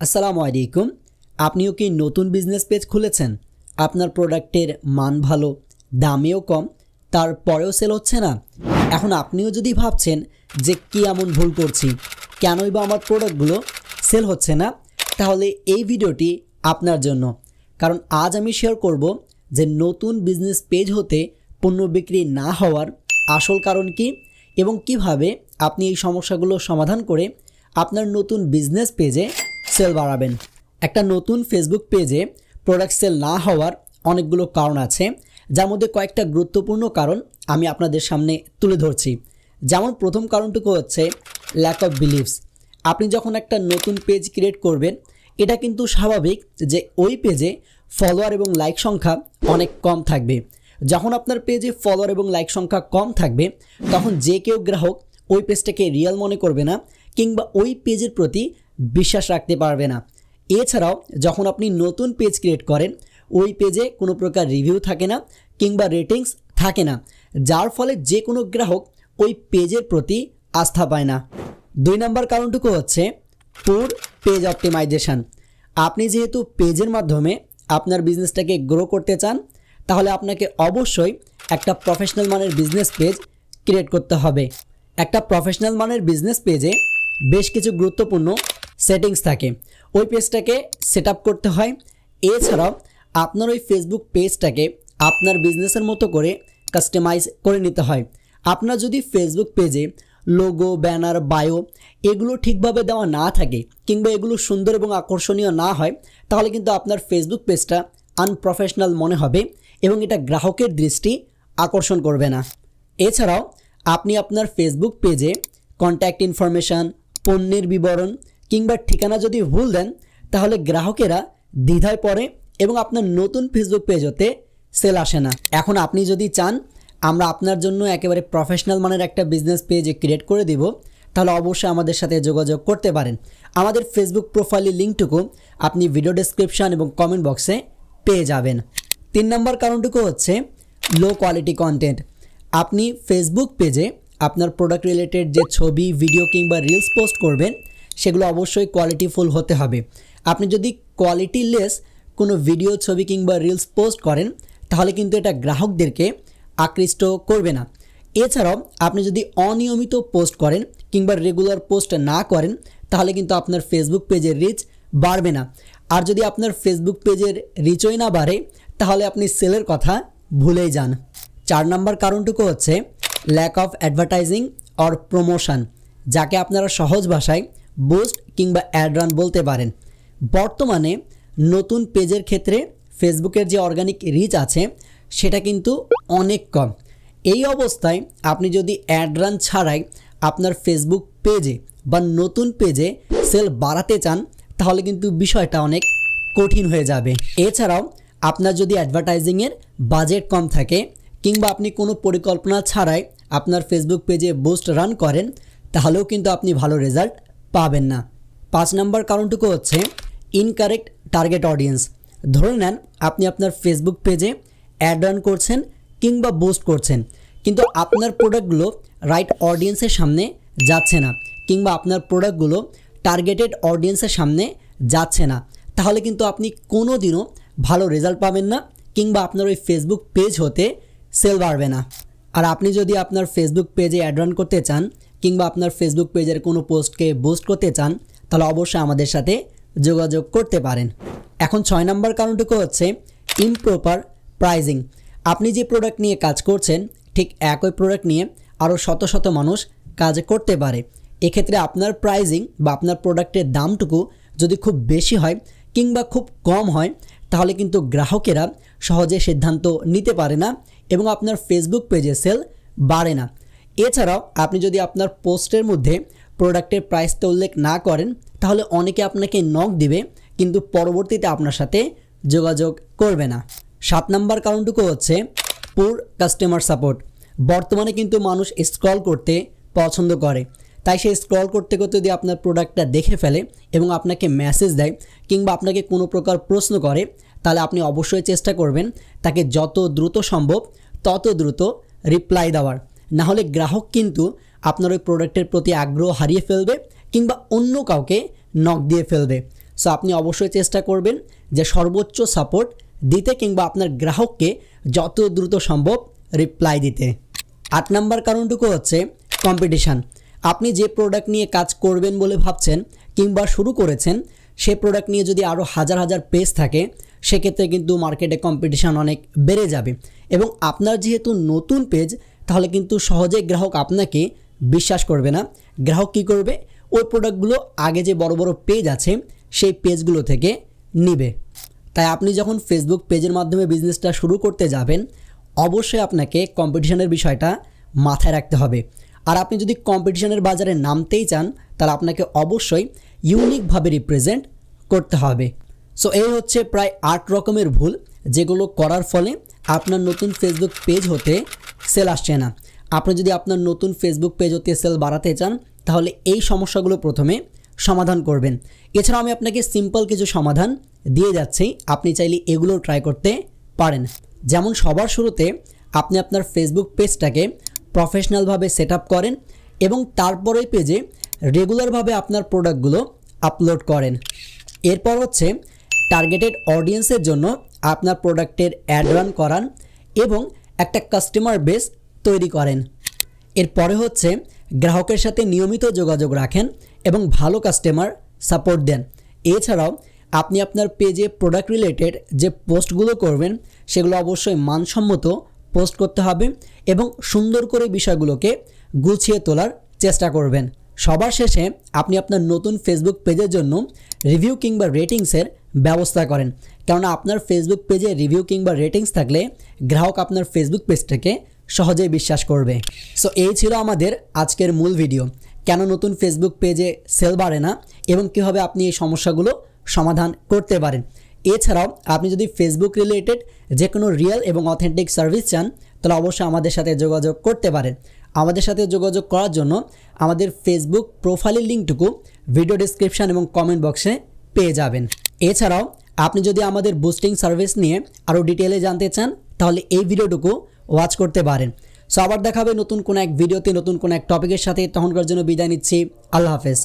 আসসালামু আলাইকুম। আপনিও কি নতুন বিজনেস পেজ খুলেছেন? আপনার প্রোডাক্টের মান ভালো, দামেও কম, তারপরেও সেল হচ্ছে না? এখন আপনিও যদি ভাবছেন যে কি এমন ভুল করছি, কেনই বা আমার প্রোডাক্টগুলো সেল হচ্ছে না, তাহলে এই ভিডিওটি আপনার জন্য। কারণ আজ আমি শেয়ার করব যে নতুন বিজনেস পেজ হতে পণ্য বিক্রি না হওয়ার আসল কারণ কি এবং কিভাবে আপনি এই সমস্যাগুলো সমাধান করে আপনার নতুন বিজনেস পেজে সেল বাড়াবেন। একটা নতুন ফেসবুক পেজে প্রোডাক্ট সেল না হওয়ার অনেকগুলো কারণ আছে, যার মধ্যে কয়েকটা গুরুত্বপূর্ণ কারণ আমি আপনাদের সামনে তুলে ধরছি। যেমন প্রথম কারণটুকু হচ্ছে ল্যাক অফ বিলিভস। আপনি যখন একটা নতুন পেজ ক্রিয়েট করবেন, এটা কিন্তু স্বাভাবিক যে ওই পেজে ফলোয়ার এবং লাইক সংখ্যা অনেক কম থাকবে। যখন আপনার পেজে ফলোয়ার এবং লাইক সংখ্যা কম থাকবে, তখন যে কেউ গ্রাহক ওই পেজটাকে রিয়েল মনে করবে না কিংবা ওই পেজের প্রতি বিশ্বাস রাখতে পারবে না। এছাড়াও যখন আপনি নতুন পেজ ক্রিয়েট করেন, ওই পেজে কোনো প্রকার রিভিউ থাকে না কিংবা রেটিংস থাকে না, যার ফলে যে কোনো গ্রাহক ওই পেজের প্রতি আস্থা পায় না। 2 নম্বর কারণটুকু হচ্ছে পুর পেজ অপটিমাইজেশন। আপনি যেহেতু পেজের মাধ্যমে আপনার বিজনেসটাকে গ্রো করতে চান, তাহলে আপনাকে অবশ্যই একটা প্রফেশনাল মানের বিজনেস পেজ ক্রিয়েট করতে হবে। একটা প্রফেশনাল মানের বিজনেস পেজে বেশ কিছু গুরুত্বপূর্ণ সেটিংস থাকে, ওই পেজটাকে সেট আপ করতে হয়। এছাড়াও আপনার ওই ফেসবুক পেজটাকে আপনার বিজনেসের মতো করে কাস্টমাইজ করে নিতে হয়। আপনার যদি ফেসবুক পেজে লোগো, ব্যানার, বায়ো এগুলো ঠিকভাবে দেওয়া না থাকে কিংবা এগুলো সুন্দর এবং আকর্ষণীয় না হয়, তাহলে কিন্তু আপনার ফেসবুক পেজটা আনপ্রফেশনাল মনে হবে এবং এটা গ্রাহকের দৃষ্টি আকর্ষণ করবে না। এছাড়াও আপনি আপনার ফেসবুক পেজে কন্ট্যাক্ট ইনফরমেশান, পণ্যের বিবরণ কিংবা ঠিকানা যদি ভুল দেন, তাহলে গ্রাহকেরা দ্বিধায় পড়ে এবং আপনার নতুন ফেসবুক পেজ হতে সেল আসে না। এখন আপনি যদি চান আমরা আপনার জন্য একেবারে প্রফেশনাল মানের একটা বিজনেস পেজ ক্রিয়েট করে দিব, তাহলে অবশ্যই আমাদের সাথে যোগাযোগ করতে পারেন। আমাদের ফেসবুক প্রোফাইলের লিঙ্কটুকু আপনি ভিডিও ডেসক্রিপশন এবং কমেন্ট বক্সে পেয়ে যাবেন। 3 নম্বর কারণটুকু হচ্ছে লো কোয়ালিটি কন্টেন্ট। আপনি ফেসবুক পেজে আপনার প্রোডাক্ট রিলেটেড যে ছবি, ভিডিও কিংবা রিলস পোস্ট করবেন, সেগুলো অবশ্যই কোয়ালিটিফুল হতে হবে। আপনি যদি কোয়ালিটি লেস কোনো ভিডিও, ছবি কিংবা রিলস পোস্ট করেন, তাহলে কিন্তু এটা গ্রাহকদেরকে আকৃষ্ট করবে না। এছাড়াও আপনি যদি অনিয়মিত পোস্ট করেন কিংবা রেগুলার পোস্ট না করেন, তাহলে কিন্তু আপনার ফেসবুক পেজের রিচ বাড়বে না। আর যদি আপনার ফেসবুক পেজের রিচই না বাড়ে, তাহলে আপনি সেলের কথা ভুলেই যান। 4 নম্বর কারণটুকু হচ্ছে lack of advertising or promotion, যাকে আপনারা সহজ ভাষায় বুস্ট কিংবা অ্যাড রান বলতে পারেন। বর্তমানে নতুন পেজের ক্ষেত্রে ফেসবুকের যে অর্গানিক রিচ আছে, সেটা কিন্তু অনেক কম। এই অবস্থায় আপনি যদি অ্যাড রান ছাড়াই আপনার ফেসবুক পেজে বা নতুন পেজে সেল বাড়াতে চান, তাহলে কিন্তু বিষয়টা অনেক কঠিন হয়ে যাবে। এছাড়াও আপনার যদি অ্যাডভার্টাইজিংয়ের বাজেট কম থাকে কিংবা আপনি কোনো পরিকল্পনা ছাড়াই আপনার ফেসবুক পেজে বুস্ট রান করেন, তাহলেও কিন্তু আপনি ভালো রেজাল্ট পাবেন না। 5 নম্বর কারণটুকু হচ্ছে ইনকারেক্ট টার্গেট অডিয়েন্স। ধরে নেন আপনি আপনার ফেসবুক পেজে অ্যাড রান করছেন কিংবা বুস্ট করছেন, কিন্তু আপনার প্রোডাক্টগুলো রাইট অডিয়েন্সের সামনে যাচ্ছে না কিংবা আপনার প্রোডাক্টগুলো টার্গেটেড অডিয়েন্সের সামনে যাচ্ছে না, তাহলে কিন্তু আপনি কোনো দিনও ভালো রেজাল্ট পাবেন না কিংবা আপনার ওই ফেসবুক পেজ হতে সেল বাড়বে না। আর আপনি যদি আপনার ফেসবুক পেজে অ্যাড রান করতে চান কিংবা আপনার ফেসবুক পেজের কোনো পোস্টকে বুস্ট করতে চান, তাহলে অবশ্যই আমাদের সাথে যোগাযোগ করতে পারেন। এখন 6 নম্বর কারণটুকু হচ্ছে ইমপ্রপার প্রাইজিং। আপনি যে প্রোডাক্ট নিয়ে কাজ করছেন, ঠিক একই প্রোডাক্ট নিয়ে আরও শত শত মানুষ কাজ করতে পারে। এক্ষেত্রে আপনার প্রাইজিং বা আপনার প্রোডাক্টের দামটুকু যদি খুব বেশি হয় কিংবা খুব কম হয়, তাহলে কিন্তু গ্রাহকেরা সহজে সিদ্ধান্ত নিতে পারে না এবং আপনার ফেসবুক পেজে সেল বাড়ে না। এছাড়াও আপনি যদি আপনার পোস্টের মধ্যে প্রোডাক্টের প্রাইসটা উল্লেখ না করেন, তাহলে অনেকে আপনাকে নক দিবে কিন্তু পরবর্তীতে আপনার সাথে যোগাযোগ করবে না। 7 নম্বর কারণটুকু হচ্ছে পুর কাস্টমার সাপোর্ট। বর্তমানে কিন্তু মানুষ স্ক্রল করতে পছন্দ করে, তাই সে স্ক্রল করতে করতে যদি আপনার প্রোডাক্টটা দেখে ফেলে এবং আপনাকে মেসেজ দেয় কিংবা আপনাকে কোনো প্রকার প্রশ্ন করে, তাহলে আপনি অবশ্যই চেষ্টা করবেন তাকে যত দ্রুত সম্ভব তত দ্রুত রিপ্লাই দেওয়ার। না হলে গ্রাহক কিন্তু আপনার ওই প্রোডাক্টের প্রতি আগ্রহ হারিয়ে ফেলবে কিংবা অন্য কাউকে নক দিয়ে ফেলবে। সো আপনি অবশ্যই চেষ্টা করবেন যে সর্বোচ্চ সাপোর্ট দিতে কিংবা আপনার গ্রাহককে যত দ্রুত সম্ভব রিপ্লাই দিতে। 8 নাম্বার কারণটুকু হচ্ছে কম্পিটিশান। আপনি যে প্রোডাক্ট নিয়ে কাজ করবেন বলে ভাবছেন কিংবা শুরু করেছেন, সেই প্রোডাক্ট নিয়ে যদি আরও হাজার হাজার পেজ থাকে, সেক্ষেত্রে কিন্তু মার্কেটে কম্পিটিশান অনেক বেড়ে যাবে এবং আপনার যেহেতু নতুন পেজ, তাহলে কিন্তু সহজে গ্রাহক আপনাকে বিশ্বাস করবে না। গ্রাহক কী করবে, ওই প্রোডাক্টগুলো আগে যে বড় বড় পেজ আছে সেই পেজগুলো থেকে নিবে। তাই আপনি যখন ফেসবুক পেজের মাধ্যমে বিজনেসটা শুরু করতে যাবেন, অবশ্যই আপনাকে কম্পিটিশনের বিষয়টা মাথায় রাখতে হবে। আর আপনি যদি কম্পিটিশনের বাজারে নামতেই চান, তাহলে আপনাকে অবশ্যই ইউনিকভাবে রিপ্রেজেন্ট করতে হবে। সো এই হচ্ছে প্রায় 8 রকমের ভুল যেগুলো করার ফলে আপনার নতুন ফেসবুক পেজ হতে সেল আসছে না। আপনি যদি আপনার নতুন ফেসবুক পেজ হতে সেল বাড়াতে চান, তাহলে এই সমস্যাগুলো প্রথমে সমাধান করবেন। এছাড়াও আমি আপনাকে সিম্পল কিছু সমাধান দিয়ে যাচ্ছি, আপনি চাইলে এগুলো ট্রাই করতে পারেন। যেমন সবার শুরুতে আপনি আপনার ফেসবুক পেজটাকে প্রফেশনালভাবে সেট আপ করেন এবং তারপরে পেজে রেগুলারভাবে আপনার প্রোডাক্টগুলো আপলোড করেন। এরপর হচ্ছে টার্গেটেড অডিয়েন্সের জন্য আপনার প্রোডাক্টের অ্যাড রান করান এবং একটা কাস্টমার বেস তৈরি করেন। এরপরে হচ্ছে গ্রাহকের সাথে নিয়মিত যোগাযোগ রাখেন এবং ভালো কাস্টমার সাপোর্ট দেন। এছাড়াও আপনি আপনার পেজে প্রোডাক্ট রিলেটেড যে পোস্টগুলো করবেন, সেগুলো অবশ্যই মানসম্মত পোস্ট করতে হবে এবং সুন্দর করে বিষয়গুলোকে গুছিয়ে তোলার চেষ্টা করবেন। সবার শেষে আপনি আপনার নতুন ফেসবুক পেজের জন্য রিভিউ কিংবা রেটিংসের ব্যবস্থা করেন, কেননা আপনার ফেসবুক পেজে রিভিউ কিংবা রেটিংস থাকলে গ্রাহক আপনার ফেসবুক পেজটাকে সহজেই বিশ্বাস করবে। সো এই ছিল আমাদের আজকের মূল ভিডিও, কেন নতুন ফেসবুক পেজে সেল বাড়ে না এবং কীভাবে আপনি এই সমস্যাগুলো সমাধান করতে পারেন। এছাড়াও আপনি যদি ফেসবুক রিলেটেড যে কোনো রিয়েল এবং অথেন্টিক সার্ভিস চান, তাহলে অবশ্যই আমাদের সাথে যোগাযোগ করতে পারেন। আমাদের সাথে যোগাযোগ করার জন্য আমাদের ফেসবুক প্রোফাইলের লিঙ্কটুকু ভিডিও ডেসক্রিপশান এবং কমেন্ট বক্সে পেয়ে যাবেন। এছাড়াও আপনি যদি আমাদের বুস্টিং সার্ভিস নিয়ে আরও ডিটেলে জানতে চান, তাহলে এই ভিডিওটুকু ওয়াচ করতে পারেন। সো আবার দেখাবে নতুন কোনো এক ভিডিওতে নতুন কোনো এক টপিকের সাথে। তখনকার জন্য বিদায় নিচ্ছি। আল্লাহ হাফেজ।